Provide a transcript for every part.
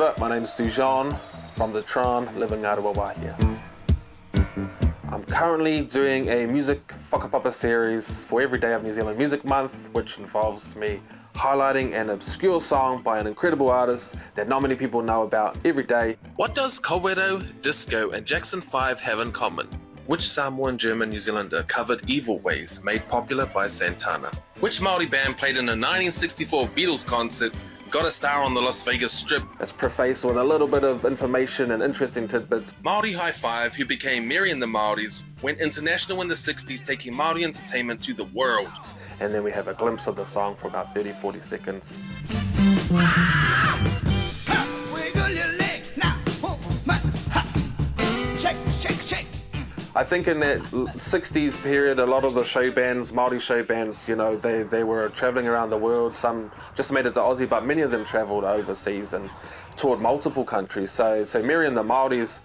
up? My name's DUJON from the Tron, living in Aroa here. I'm currently doing a music whakapapa series for every day of New Zealand Music Month, which involves me highlighting an obscure song by an incredible artist that not many people know about every day. What does Kaweru, Disco and Jackson 5 have in common? Which Samoan German New Zealander covered Evil Ways, made popular by Santana? Which Māori band played in a 1964 Beatles concert, got a star on the Las Vegas Strip? It's prefaced with a little bit of information and interesting tidbits. Māori High Five, who became Mary and the Māoris, went international in the 60s, taking Māori entertainment to the world. And then we have a glimpse of the song for about 30-40 seconds. I think in that 60s period, a lot of the show bands, Māori show bands, you know, they were traveling around the world. Some just made it to Aussie, but many of them traveled overseas and toured multiple countries. So Mary and the Māoris,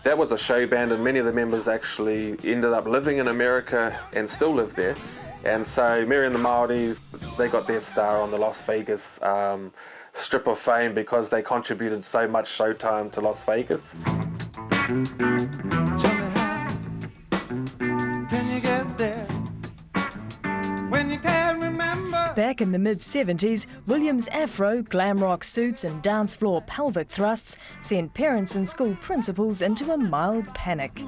that was a show band, and many of the members actually ended up living in America and still live there. And so Mary and the Māoris, they got their star on the Las Vegas Strip of Fame because they contributed so much showtime to Las Vegas. Back in the mid-70s, William's afro, glam rock suits and dance floor pelvic thrusts sent parents and school principals into a mild panic.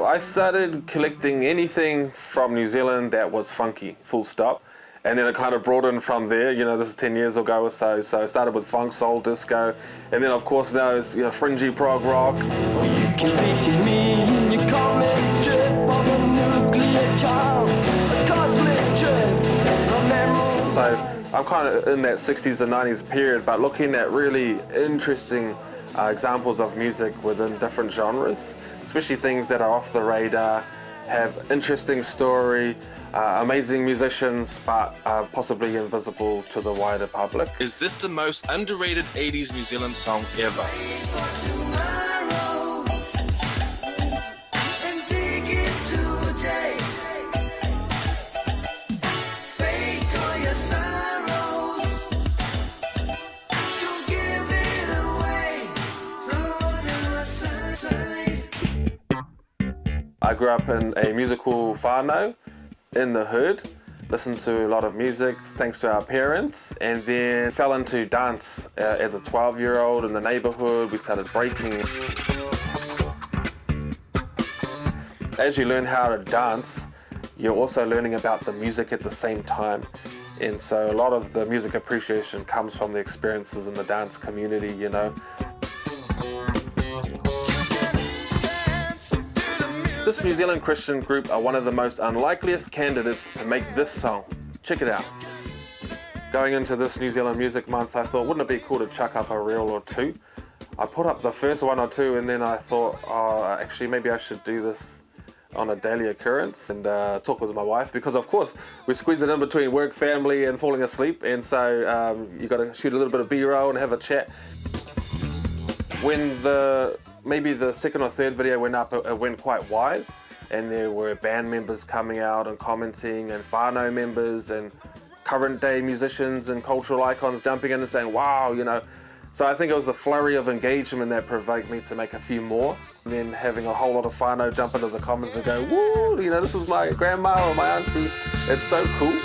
I started collecting anything from New Zealand that was funky, full stop. And then it kind of broadened from there. You know, this is 10 years ago or so. So I started with funk, soul, disco. And then, of course, now it's, you know, fringy prog rock. You can picture me in your comic strip of a nuclear child, a cosmic trip. So I'm kind of in that 60s and 90s period, but looking at really interesting examples of music within different genres, especially things that are off the radar, have interesting story, amazing musicians, but possibly invisible to the wider public. Is this the most underrated 80s New Zealand song ever? I grew up in a musical whānau in the hood, listened to a lot of music thanks to our parents, and then fell into dance as a 12-year-old in the neighborhood. We started breaking. As you learn how to dance, you're also learning about the music at the same time. And so a lot of the music appreciation comes from the experiences in the dance community, you know. This New Zealand Christian group are one of the most unlikeliest candidates to make this song. Check it out. Going into this New Zealand Music Month, I thought, wouldn't it be cool to chuck up a reel or two? I put up the first one or two, and then I thought, oh, actually, maybe I should do this on a daily occurrence and talk with my wife, because of course we squeeze it in between work, family, and falling asleep, and so you got to shoot a little bit of B-roll and have a chat. When maybe the second or third video went up, it went quite wide, and there were band members coming out and commenting, and whānau members and current day musicians and cultural icons jumping in and saying, wow, you know. So I think it was the flurry of engagement that provoked me to make a few more, and then having a whole lot of whānau jump into the comments and go, woo, you know, this is my grandma or my auntie. It's so cool.